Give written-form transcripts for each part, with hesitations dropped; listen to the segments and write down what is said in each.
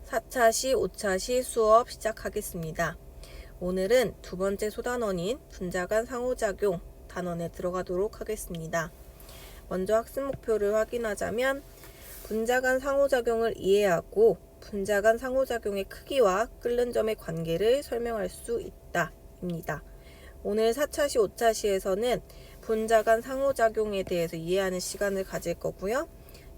4차시, 5차시 수업 시작하겠습니다. 오늘은 두 번째 소단원인 분자 간 상호작용 단원에 들어가도록 하겠습니다. 먼저 학습 목표를 확인하자면 분자 간 상호작용을 이해하고 분자 간 상호작용의 크기와 끓는 점의 관계를 설명할 수 있다 입니다. 오늘 4차시, 5차시에서는 분자 간 상호작용에 대해서 이해하는 시간을 가질 거고요.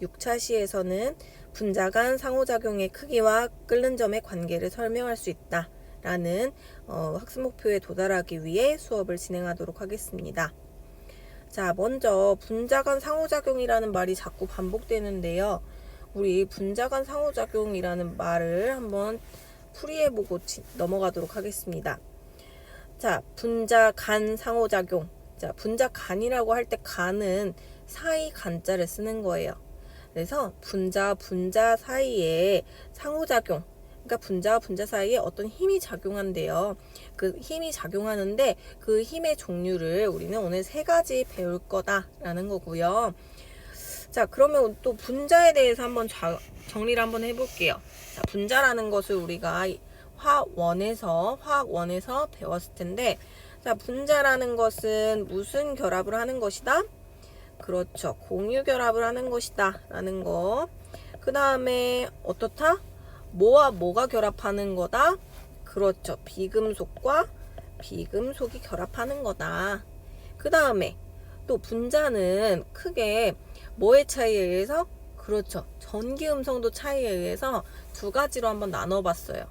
6차시에서는 분자 간 상호작용의 크기와 끓는 점의 관계를 설명할 수 있다 라는 학습 목표에 도달하기 위해 수업을 진행하도록 하겠습니다. 자, 먼저 분자 간 상호작용이라는 말이 자꾸 반복되는데요. 우리 분자 간 상호작용이라는 말을 한번 풀이해보고 넘어가도록 하겠습니다. 자, 분자 간 상호작용. 자, 분자 간이라고 할 때 간은 사이 간자를 쓰는 거예요. 그래서 분자 사이에 상호작용, 그러니까 분자와 분자 사이에 어떤 힘이 작용한대요. 그 힘이 작용하는데 그 힘의 종류를 우리는 오늘 3가지 배울 거다라는 거고요. 자, 그러면 또 분자에 대해서 한번 정리를 한번 해볼게요. 자, 분자라는 것을 우리가 화학원에서 배웠을 텐데, 자, 분자라는 것은 무슨 결합을 하는 것이다? 그렇죠. 공유 결합을 하는 것이다 라는 거. 그 다음에 어떻다? 뭐와 뭐가 결합하는 거다? 그렇죠. 비금속과 비금속이 결합하는 거다. 그 다음에 또 분자는 크게 뭐의 차이에 의해서? 그렇죠. 전기음성도 차이에 의해서 2가지로 한번 나눠봤어요.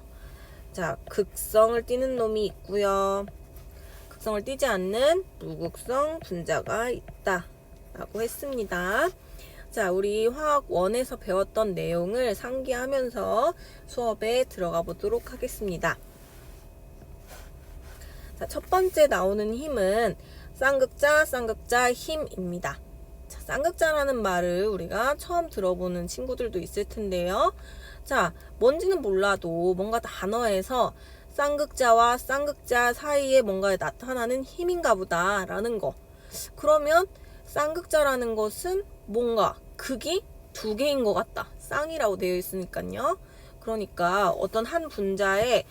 자, 극성을 띠는 놈이 있고요. 극성을 띠지 않는 무극성 분자가 있다 라고 했습니다. 자, 우리 화학원에서 배웠던 내용을 상기하면서 수업에 들어가 보도록 하겠습니다. 자, 첫 번째 나오는 힘은 쌍극자 힘입니다. 자, 쌍극자라는 말을 우리가 처음 들어보는 친구들도 있을 텐데요. 자, 뭔지는 몰라도 뭔가 단어에서 쌍극자와 쌍극자 사이에 뭔가 나타나는 힘인가 보다 라는 거. 그러면 쌍극자라는 것은 뭔가 극이 2개인 것 같다. 쌍이라고 되어 있으니까요. 그러니까 어떤 한 분자에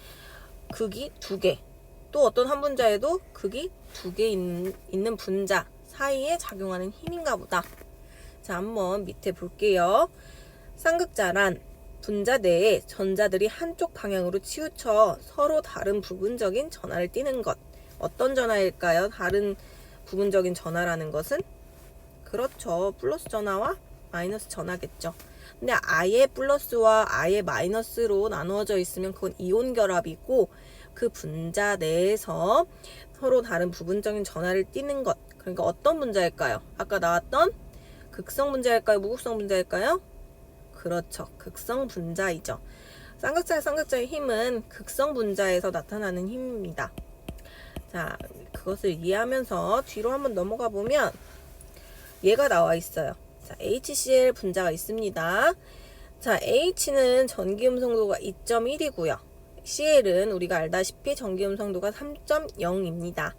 극이 2개, 또 어떤 한 분자에도 극이 2개 있는 분자 사이에 작용하는 힘인가 보다. 자, 한번 밑에 볼게요. 쌍극자란 분자 내에 전자들이 한쪽 방향으로 치우쳐 서로 다른 부분적인 전하를 띠는 것. 어떤 전하일까요? 다른 부분적인 전하라는 것은? 그렇죠. 플러스 전하와 마이너스 전하겠죠. 근데 아예 플러스와 아예 마이너스로 나누어져 있으면 그건 이온 결합이고, 그 분자 내에서 서로 다른 부분적인 전하를 띠는 것. 그러니까 어떤 분자일까요? 아까 나왔던 극성 분자일까요? 무극성 분자일까요? 그렇죠. 극성 분자이죠. 쌍극자의 힘은 극성 분자에서 나타나는 힘입니다. 자, 그것을 이해하면서 뒤로 한번 넘어가 보면 얘가 나와 있어요. 자, HCl 분자가 있습니다. 자, H는 전기음성도가 2.1이고요. Cl은 우리가 알다시피 전기음성도가 3.0입니다.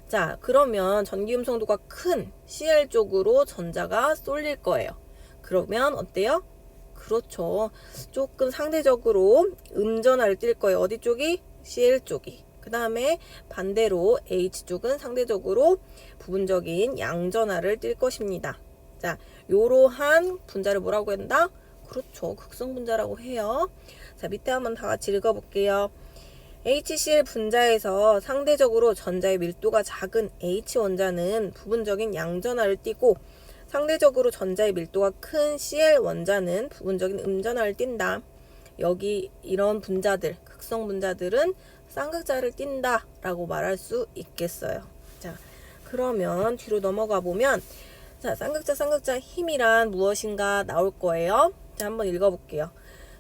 자, 그러면 전기음성도가 큰 Cl 쪽으로 전자가 쏠릴 거예요. 그러면 어때요? 그렇죠. 조금 상대적으로 음전하를 띌 거예요. 어디 쪽이? Cl 쪽이. 그 다음에 반대로 H쪽은 상대적으로 부분적인 양전하를 띌 것입니다. 자, 요러한 분자를 뭐라고 한다? 그렇죠. 극성 분자라고 해요. 자, 밑에 한번 다 같이 읽어볼게요. HCl 분자에서 상대적으로 전자의 밀도가 작은 H 원자는 부분적인 양전하를 띠고, 상대적으로 전자의 밀도가 큰 Cl 원자는 부분적인 음전하를 띈다. 여기 이런 분자들, 극성 분자들은 쌍극자를 띈다 라고 말할 수 있겠어요. 자, 그러면 뒤로 넘어가 보면, 자, 쌍극자 힘이란 무엇인가 나올 거예요. 자, 한번 읽어볼게요.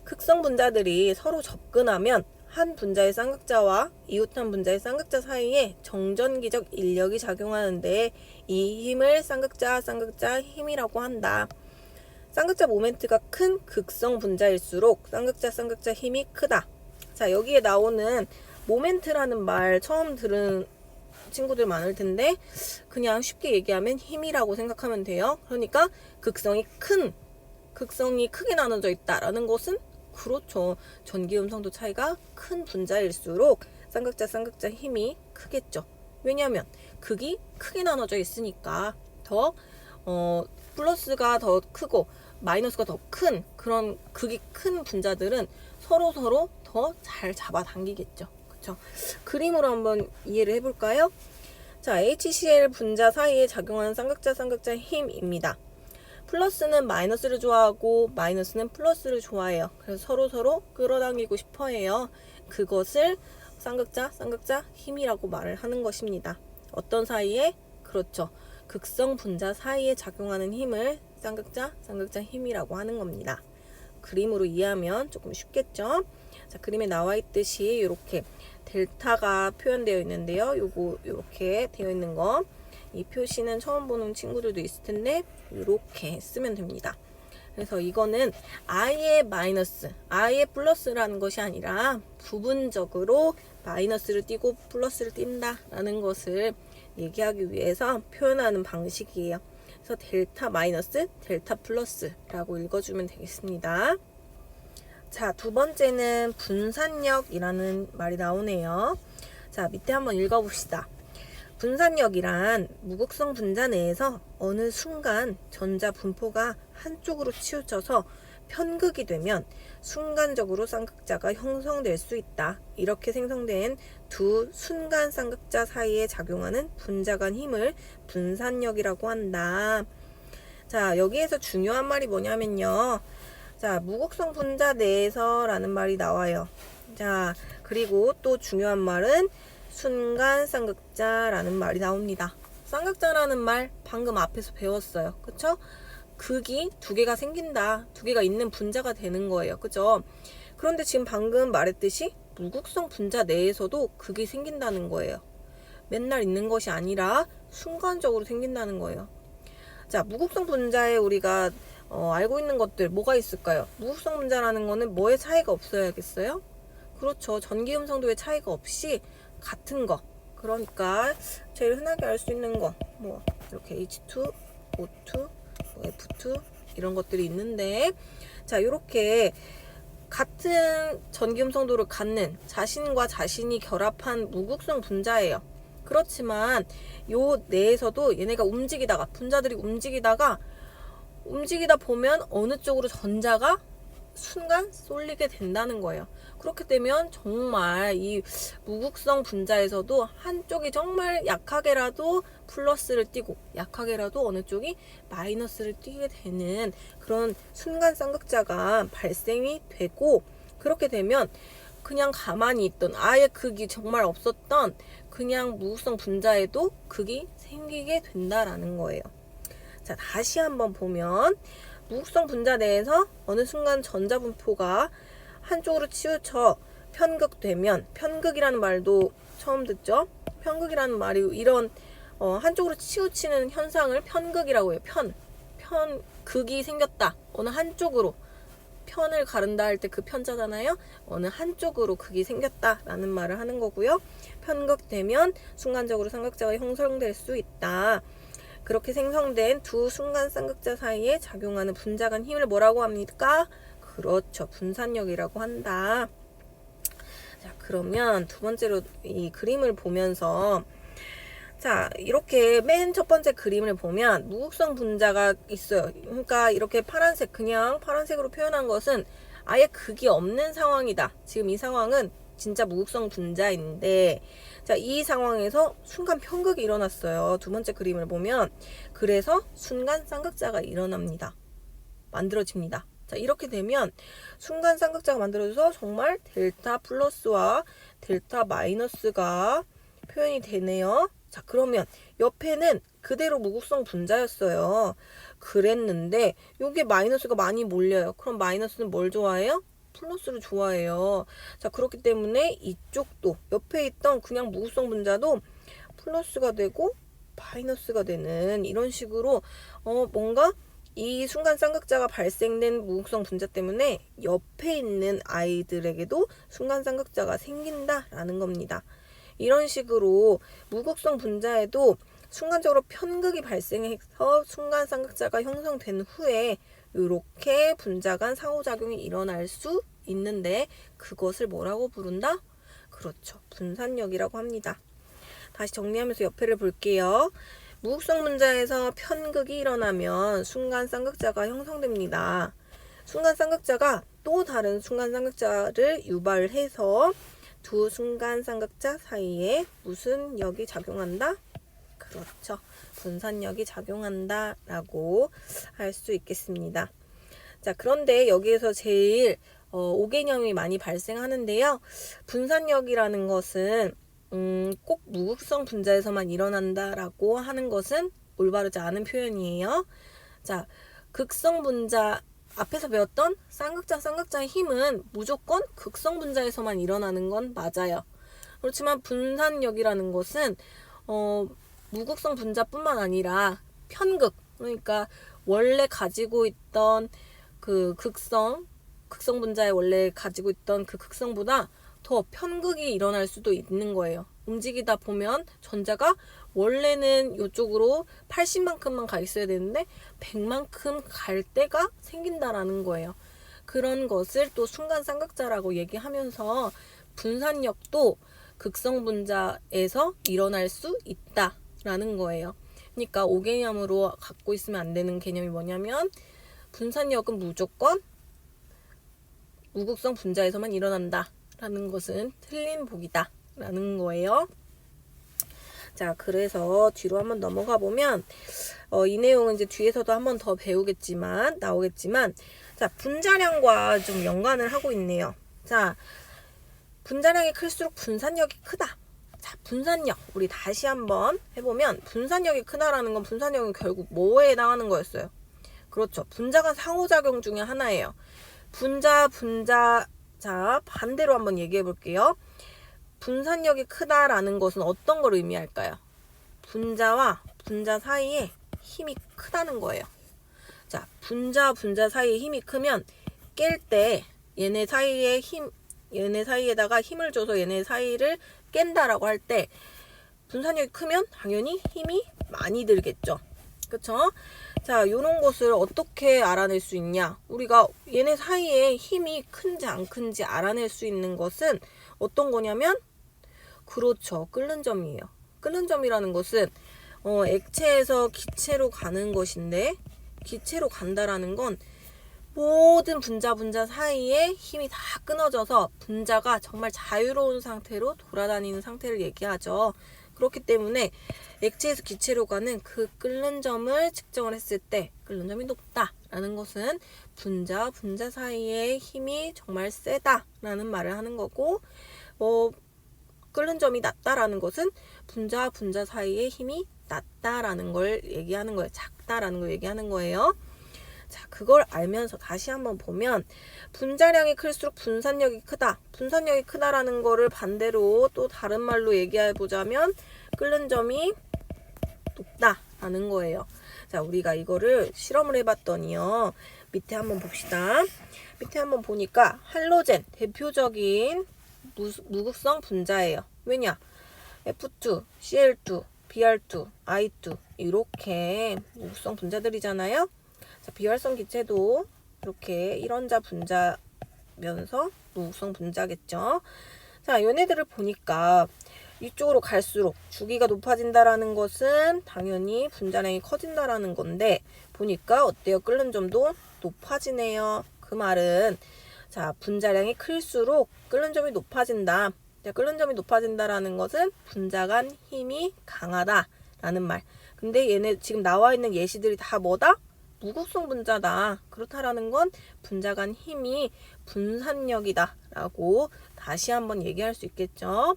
극성 분자들이 서로 접근하면 한 분자의 쌍극자와 이웃한 분자의 쌍극자 사이에 정전기적 인력이 작용하는데 이 힘을 쌍극자 힘이라고 한다. 쌍극자 모멘트가 큰 극성 분자일수록 쌍극자 힘이 크다. 자, 여기에 나오는 모멘트라는 말 처음 들은 친구들 많을 텐데 그냥 쉽게 얘기하면 힘이라고 생각하면 돼요. 그러니까 극성이 크게 나눠져 있다라는 것은 그렇죠. 전기음성도 차이가 큰 분자일수록 쌍극자 힘이 크겠죠. 왜냐하면 극이 크게 나눠져 있으니까 더 플러스가 더 크고 마이너스가 더 큰 그런 극이 큰 분자들은 서로 더 잘 잡아당기겠죠. 그렇죠? 그림으로 한번 이해를 해볼까요? 자, HCl 분자 사이에 작용하는 쌍극자 힘입니다. 플러스는 마이너스를 좋아하고 마이너스는 플러스를 좋아해요. 그래서 서로 끌어당기고 싶어 해요. 그것을 쌍극자 힘이라고 말을 하는 것입니다. 어떤 사이에? 그렇죠. 극성 분자 사이에 작용하는 힘을 쌍극자 힘이라고 하는 겁니다. 그림으로 이해하면 조금 쉽겠죠? 자, 그림에 나와 있듯이 이렇게 델타가 표현되어 있는데요. 요거 이렇게 되어 있는 거. 이 표시는 처음 보는 친구들도 있을 텐데 이렇게 쓰면 됩니다. 그래서 이거는 아예 마이너스, 아예 플러스라는 것이 아니라 부분적으로 마이너스를 띄고 플러스를 띈다라는 것을 얘기하기 위해서 표현하는 방식이에요. 그래서 델타 마이너스, 델타 플러스라고 읽어주면 되겠습니다. 자, 두 번째는 분산력이라는 말이 나오네요. 자, 밑에 한번 읽어봅시다. 분산력이란 무극성 분자 내에서 어느 순간 전자 분포가 한쪽으로 치우쳐서 편극이 되면 순간적으로 쌍극자가 형성될 수 있다. 이렇게 생성된 두 순간 쌍극자 사이에 작용하는 분자 간 힘을 분산력이라고 한다. 자, 여기에서 중요한 말이 뭐냐면요. 자, 무극성 분자 내에서 라는 말이 나와요. 자, 그리고 또 중요한 말은 순간 쌍극자라는 말이 나옵니다. 쌍극자라는 말 방금 앞에서 배웠어요. 그쵸? 극이 두 개가 생긴다. 두 개가 있는 분자가 되는 거예요. 그죠? 그런데 지금 방금 말했듯이 무극성 분자 내에서도 극이 생긴다는 거예요. 맨날 있는 것이 아니라 순간적으로 생긴다는 거예요. 자, 무극성 분자에 우리가 알고 있는 것들 뭐가 있을까요? 무극성 분자라는 거는 뭐에 차이가 없어야겠어요? 그렇죠. 전기음성도의 차이가 없이 같은 거. 그러니까 제일 흔하게 알 수 있는 거 뭐 이렇게 H2, O2, F2 이런 것들이 있는데, 자, 이렇게 같은 전기음성도를 갖는 자신과 자신이 결합한 무극성 분자예요. 그렇지만 요 내에서도 얘네가 분자들이 움직이다 보면 어느 쪽으로 전자가 순간 쏠리게 된다는 거예요. 그렇게 되면 정말 이 무극성 분자에서도 한쪽이 정말 약하게라도 플러스를 띄고 약하게라도 어느 쪽이 마이너스를 띄게 되는 그런 순간 쌍극자가 발생이 되고, 그렇게 되면 그냥 가만히 있던 아예 극이 정말 없었던 그냥 무극성 분자에도 극이 생기게 된다라는 거예요. 자, 다시 한번 보면 무극성 분자 내에서 어느 순간 전자 분포가 한쪽으로 치우쳐 편극되면, 편극이라는 말도 처음 듣죠? 편극이라는 말이 이런 한쪽으로 치우치는 현상을 편극이라고 해요. 극이 생겼다. 어느 한쪽으로 편을 가른다 할 때 그 편자잖아요. 어느 한쪽으로 극이 생겼다라는 말을 하는 거고요. 편극되면 순간적으로 쌍극자가 형성될 수 있다. 그렇게 생성된 두 순간 쌍극자 사이에 작용하는 분자 간 힘을 뭐라고 합니까? 그렇죠. 분산력이라고 한다. 자, 그러면 두 번째로 이 그림을 보면서, 자, 이렇게 맨 첫 번째 그림을 보면 무극성 분자가 있어요. 그러니까 이렇게 그냥 파란색으로 표현한 것은 아예 극이 없는 상황이다. 지금 이 상황은 진짜 무극성 분자인데, 자, 이 상황에서 순간 편극이 일어났어요. 두 번째 그림을 보면. 그래서 순간 쌍극자가 만들어집니다. 자, 이렇게 되면 순간 쌍극자가 만들어져서 정말 델타 플러스와 델타 마이너스가 표현이 되네요. 자, 그러면 옆에는 그대로 무극성 분자였어요. 그랬는데 요게 마이너스가 많이 몰려요. 그럼 마이너스는 뭘 좋아해요? 플러스를 좋아해요. 자, 그렇기 때문에 이쪽도 옆에 있던 그냥 무극성 분자도 플러스가 되고 마이너스가 되는 이런 식으로 뭔가 이 순간 쌍극자가 발생된 무극성 분자 때문에 옆에 있는 아이들에게도 순간 쌍극자가 생긴다라는 겁니다. 이런 식으로 무극성 분자에도 순간적으로 편극이 발생해서 순간 쌍극자가 형성된 후에 이렇게 분자 간 상호작용이 일어날 수 있는데 그것을 뭐라고 부른다? 그렇죠. 분산력이라고 합니다. 다시 정리하면서 옆에를 볼게요. 무극성 분자에서 편극이 일어나면 순간 쌍극자가 형성됩니다. 순간 쌍극자가 또 다른 순간 쌍극자를 유발해서 두 순간 쌍극자 사이에 무슨 역이 작용한다? 그렇죠. 분산력이 작용한다 라고 할 수 있겠습니다. 자, 그런데 여기에서 제일 오개념이 많이 발생하는데요. 분산력이라는 것은 꼭 무극성 분자에서만 일어난다라고 하는 것은 올바르지 않은 표현이에요. 자, 극성 분자 앞에서 배웠던 쌍극자의 힘은 무조건 극성 분자에서만 일어나는 건 맞아요. 그렇지만 분산력이라는 것은 무극성 분자뿐만 아니라 편극, 그러니까 원래 가지고 있던 그 극성 분자에 원래 가지고 있던 그 극성보다 더 편극이 일어날 수도 있는 거예요. 움직이다 보면 전자가 원래는 이쪽으로 80만큼만 가 있어야 되는데 100만큼 갈 때가 생긴다라는 거예요. 그런 것을 또 순간 쌍극자라고 얘기하면서 분산력도 극성 분자에서 일어날 수 있다라는 거예요. 그러니까 오개념으로 갖고 있으면 안 되는 개념이 뭐냐면 분산력은 무조건 무극성 분자에서만 일어난다 라는 것은 틀린 보기다 라는 거예요. 자, 그래서 뒤로 한번 넘어가 보면 이 내용은 이제 뒤에서도 한번 더 나오겠지만 자, 분자량과 좀 연관을 하고 있네요. 자, 분자량이 클수록 분산력이 크다. 자, 분산력 우리 다시 한번 해보면 분산력이 크다라는 건 분산력은 결국 뭐에 해당하는 거였어요? 그렇죠. 분자간 상호작용 중에 하나예요. 자, 반대로 한번 얘기해 볼게요. 분산력이 크다라는 것은 어떤 걸 의미할까요? 분자와 분자 사이에 힘이 크다는 거예요. 자, 분자 사이에 힘이 크면 깰 때 얘네 사이에다가 힘을 줘서 얘네 사이를 깬다라고 할 때 분산력이 크면 당연히 힘이 많이 들겠죠. 그쵸? 자, 요런 것을 어떻게 알아낼 수 있냐? 우리가 얘네 사이에 힘이 큰지 안 큰지 알아낼 수 있는 것은 어떤 거냐면 그렇죠. 끓는 점이에요. 끓는 점이라는 것은 액체에서 기체로 가는 것인데 기체로 간다라는 건 모든 분자 사이에 힘이 다 끊어져서 분자가 정말 자유로운 상태로 돌아다니는 상태를 얘기하죠. 그렇기 때문에 액체에서 기체로 가는 그 끓는 점을 측정을 했을 때 끓는 점이 높다라는 것은 분자 사이의 힘이 정말 세다라는 말을 하는 거고 끓는 점이 낮다라는 것은 분자 사이의 힘이 낮다라는 걸 얘기하는 거예요. 작다라는 걸 얘기하는 거예요. 자, 그걸 알면서 다시 한번 보면 분자량이 클수록 분산력이 크다. 분산력이 크다라는 거를 반대로 또 다른 말로 얘기해 보자면 끓는 점이 높다라는 거예요. 자, 우리가 이거를 실험을 해봤더니요. 밑에 한번 봅시다. 밑에 한번 보니까 할로젠 대표적인 무극성 분자예요. 왜냐? F2, Cl2, Br2, I2 이렇게 무극성 분자들이잖아요. 자, 비활성 기체도 이렇게 1원자 분자면서 무극성 분자겠죠. 자, 얘네들을 보니까 이쪽으로 갈수록 주기가 높아진다라는 것은 당연히 분자량이 커진다라는 건데 보니까 어때요? 끓는 점도 높아지네요. 그 말은 자, 분자량이 클수록 끓는 점이 높아진다. 자, 끓는 점이 높아진다라는 것은 분자 간 힘이 강하다라는 말. 근데 얘네 지금 나와 있는 예시들이 다 뭐다? 무극성 분자다. 그렇다라는 건 분자 간 힘이 분산력이다 라고 다시 한번 얘기할 수 있겠죠.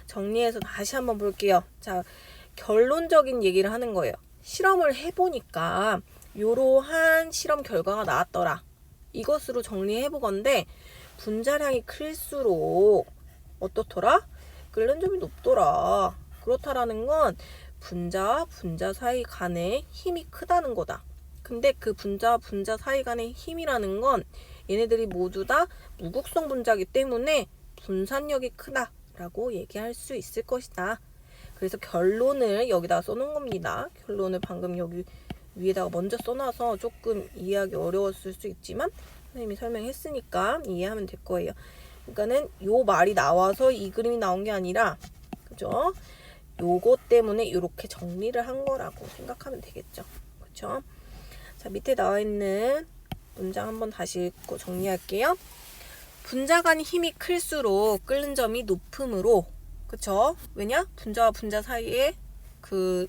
정리해서 다시 한번 볼게요. 자, 결론적인 얘기를 하는 거예요. 실험을 해보니까 이러한 실험 결과가 나왔더라. 이것으로 정리해 보건데 분자량이 클수록 어떻더라? 끓는 점이 높더라. 그렇다라는 건 분자 사이 간의 힘이 크다는 거다. 근데 그 분자 사이 간의 힘이라는 건 얘네들이 모두 다 무극성 분자이기 때문에 분산력이 크다라고 얘기할 수 있을 것이다. 그래서 결론을 여기다가 써놓은 겁니다. 결론을 방금 여기 위에다가 먼저 써놔서 조금 이해하기 어려웠을 수 있지만 선생님이 설명했으니까 이해하면 될 거예요. 그러니까는 요 말이 나와서 이 그림이 나온 게 아니라, 그죠? 요거 때문에 이렇게 정리를 한 거라고 생각하면 되겠죠. 그렇죠? 자, 밑에 나와 있는 문장 한번 다시 읽고 정리할게요. 분자 간 힘이 클수록 끓는 점이 높으므로, 그쵸? 왜냐? 분자와 분자 사이에 그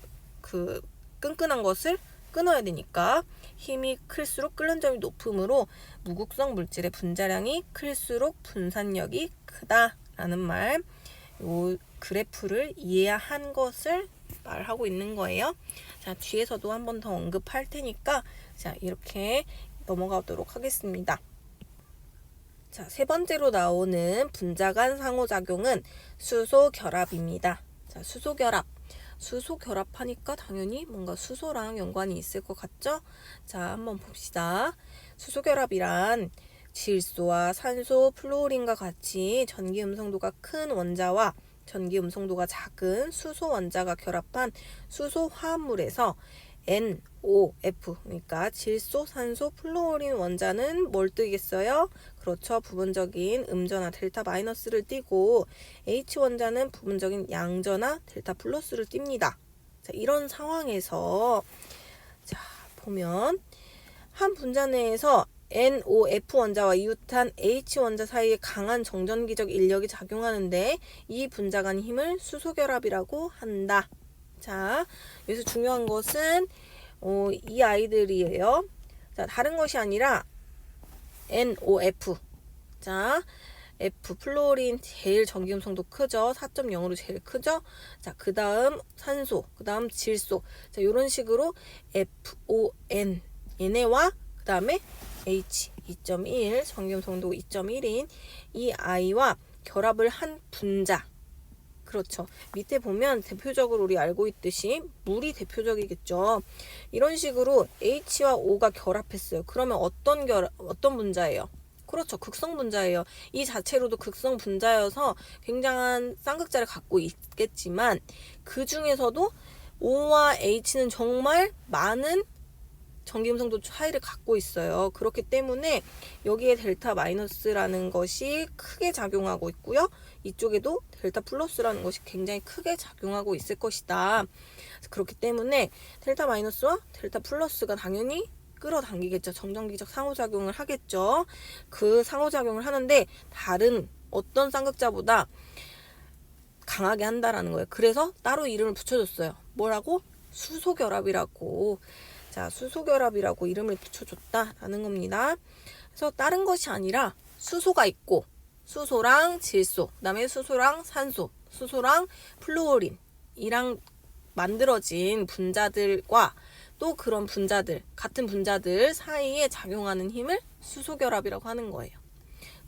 끈끈한 것을 끊어야 되니까 힘이 클수록 끓는 점이 높으므로 무극성 물질의 분자량이 클수록 분산력이 크다라는 말, 요 그래프를 이해한 것을 말하고 있는 거예요. 자, 뒤에서도 한 번 더 언급할 테니까 자, 이렇게 넘어가도록 하겠습니다. 자, 세 번째로 나오는 분자 간 상호작용은 수소 결합입니다. 자, 수소 결합. 수소 결합하니까 당연히 뭔가 수소랑 연관이 있을 것 같죠? 자, 한번 봅시다. 수소 결합이란 질소와 산소, 플루오린과 같이 전기 음성도가 큰 원자와 전기 음성도가 작은 수소 원자가 결합한 수소 화합물에서 NOF, 그러니까 질소, 산소, 플루오린 원자는 뭘 띠겠어요? 그렇죠. 부분적인 음전화 델타 마이너스를 띠고 H 원자는 부분적인 양전화 델타 플러스를 띱니다. 자, 이런 상황에서 자, 보면 한 분자 내에서 NOF 원자와 이웃한 H 원자 사이에 강한 정전기적 인력이 작용하는데 이 분자 간 힘을 수소결합이라고 한다. 자, 여기서 중요한 것은 이 아이들이에요. 자, 다른 것이 아니라 NOF. 자, F 플로린 제일 전기음성도 크죠. 4.0으로 제일 크죠. 자, 그 다음 산소, 그 다음 질소. 자, 이런 식으로 FON 얘네와 그 다음에 H 2.1 전기음성도 2.1인 이 아이와 결합을 한 분자. 그렇죠. 밑에 보면 대표적으로 우리 알고 있듯이 물이 대표적이겠죠. 이런 식으로 H와 O가 결합했어요. 그러면 어떤 분자예요? 그렇죠. 극성 분자예요. 이 자체로도 극성 분자여서 굉장한 쌍극자를 갖고 있겠지만 그 중에서도 O와 H는 정말 많은 전기음성도 차이를 갖고 있어요. 그렇기 때문에 여기에 델타 마이너스라는 것이 크게 작용하고 있고요. 이쪽에도 델타 플러스라는 것이 굉장히 크게 작용하고 있을 것이다. 그렇기 때문에 델타 마이너스와 델타 플러스가 당연히 끌어당기겠죠. 정전기적 상호작용을 하겠죠. 그 상호작용을 하는데 다른 어떤 쌍극자보다 강하게 한다라는 거예요. 그래서 따로 이름을 붙여줬어요. 뭐라고? 수소결합이라고. 자, 수소결합이라고 이름을 붙여줬다라는 겁니다. 그래서 다른 것이 아니라 수소가 있고 수소랑 질소, 그 다음에 수소랑 산소, 수소랑 플루오린이랑 만들어진 분자들과 또 그런 분자들, 같은 분자들 사이에 작용하는 힘을 수소결합이라고 하는 거예요.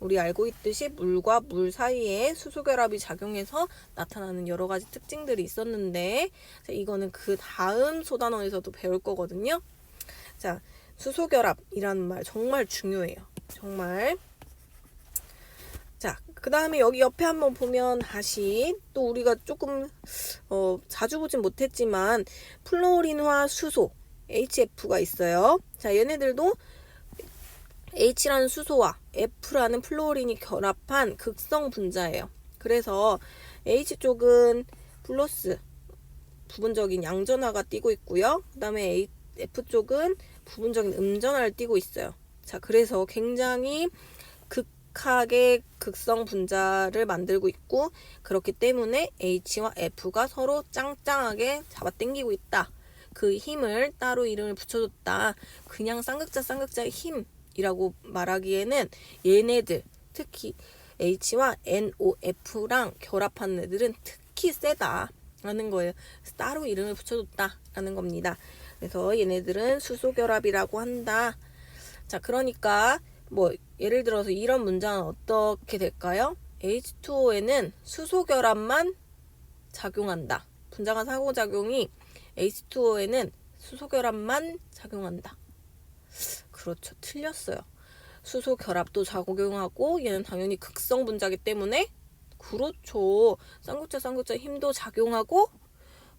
우리 알고 있듯이 물과 물 사이에 수소결합이 작용해서 나타나는 여러 가지 특징들이 있었는데 이거는 그 다음 소단원에서도 배울 거거든요. 자, 수소결합이라는 말 정말 중요해요. 정말. 자, 그 다음에 여기 옆에 한번 보면 다시 또 우리가 조금 자주 보진 못했지만 플로린화 수소 HF가 있어요. 자, 얘네들도 H라는 수소와 F라는 플로린이 결합한 극성 분자예요. 그래서 H쪽은 플러스 부분적인 양전화가 띄고 있고요. 그 다음에 F쪽은 부분적인 음전화를 띄고 있어요. 자, 그래서 굉장히 극하게 극성 분자를 만들고 있고 그렇기 때문에 H와 F가 서로 짱짱하게 잡아당기고 있다. 그 힘을 따로 이름을 붙여줬다. 그냥 쌍극자의 힘 이라고 말하기에는 얘네들 특히 H와 NOF랑 결합한 애들은 특히 세다라는 거예요. 그래서 따로 이름을 붙여줬다라는 겁니다. 그래서 얘네들은 수소결합이라고 한다. 자, 그러니까 뭐 예를 들어서 이런 문장은 어떻게 될까요? H2O에는 수소결합만 작용한다. 분자간 상호작용이 H2O에는 수소결합만 작용한다. 그렇죠. 틀렸어요. 수소 결합도 작용하고 얘는 당연히 극성 분자이기 때문에 그렇죠. 쌍극자 힘도 작용하고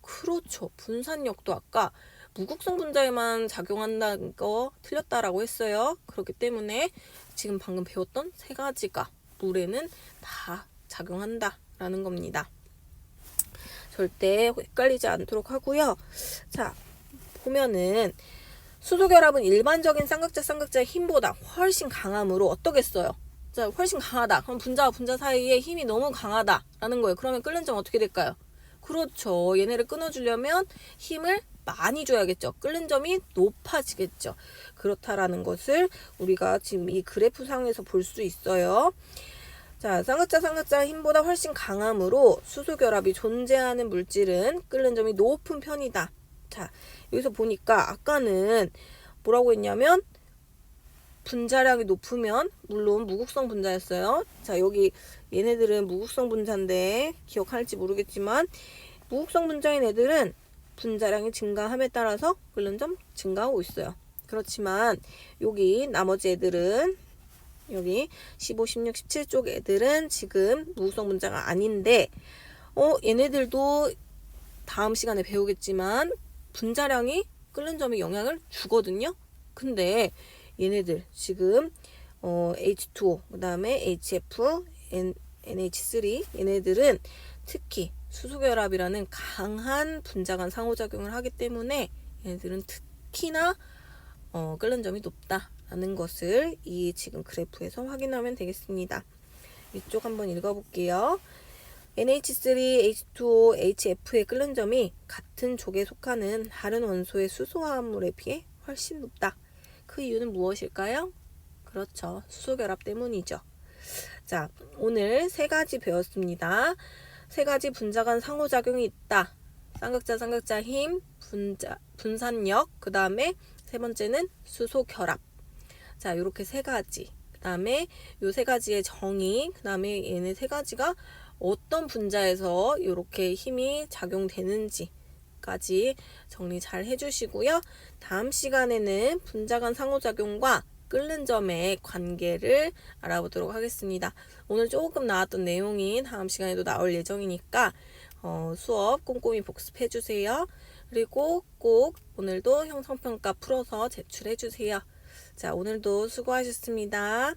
그렇죠. 분산력도 아까 무극성 분자에만 작용한다는 거 틀렸다라고 했어요. 그렇기 때문에 지금 방금 배웠던 세 가지가 물에는 다 작용한다라는 겁니다. 절대 헷갈리지 않도록 하고요. 자, 보면은 수소결합은 일반적인 쌍극자의 힘보다 훨씬 강함으로 어떠겠어요? 자, 훨씬 강하다. 그럼 분자와 분자 사이에 힘이 너무 강하다라는 거예요. 그러면 끓는 점 어떻게 될까요? 그렇죠. 얘네를 끊어주려면 힘을 많이 줘야겠죠. 끓는 점이 높아지겠죠. 그렇다라는 것을 우리가 지금 이 그래프상에서 볼 수 있어요. 자, 쌍극자 힘보다 훨씬 강함으로 수소결합이 존재하는 물질은 끓는 점이 높은 편이다. 자, 여기서 보니까 아까는 뭐라고 했냐면 분자량이 높으면 물론 무극성 분자였어요. 자, 여기 얘네들은 무극성 분자인데 기억할지 모르겠지만 무극성 분자인 애들은 분자량이 증가함에 따라서 끓는 점 증가하고 있어요. 그렇지만 여기 나머지 애들은 여기 15, 16, 17쪽 애들은 지금 무극성 분자가 아닌데 얘네들도 다음 시간에 배우겠지만 분자량이 끓는 점에 영향을 주거든요. 근데 얘네들 지금 H2O 그 다음에 HF, NH3 얘네들은 특히 수소결합이라는 강한 분자 간 상호작용을 하기 때문에 얘네들은 특히나 끓는 점이 높다라는 것을 이 지금 그래프에서 확인하면 되겠습니다. 이쪽 한번 읽어볼게요. NH3, H2O, HF의 끓는 점이 같은 족에 속하는 다른 원소의 수소화합물에 비해 훨씬 높다. 그 이유는 무엇일까요? 그렇죠. 수소결합 때문이죠. 자, 오늘 세 가지 배웠습니다. 세 가지 분자 간 상호작용이 있다. 쌍극자 힘, 분산력, 그 다음에 세 번째는 수소결합. 자, 이렇게 세 가지. 그 다음에 요 세 가지의 정의, 그 다음에 얘네 세 가지가 어떤 분자에서 이렇게 힘이 작용되는지까지 정리 잘 해주시고요. 다음 시간에는 분자 간 상호작용과 끓는 점의 관계를 알아보도록 하겠습니다. 오늘 조금 나왔던 내용이 다음 시간에도 나올 예정이니까 수업 꼼꼼히 복습해주세요. 그리고 꼭 오늘도 형성평가 풀어서 제출해주세요. 자, 오늘도 수고하셨습니다.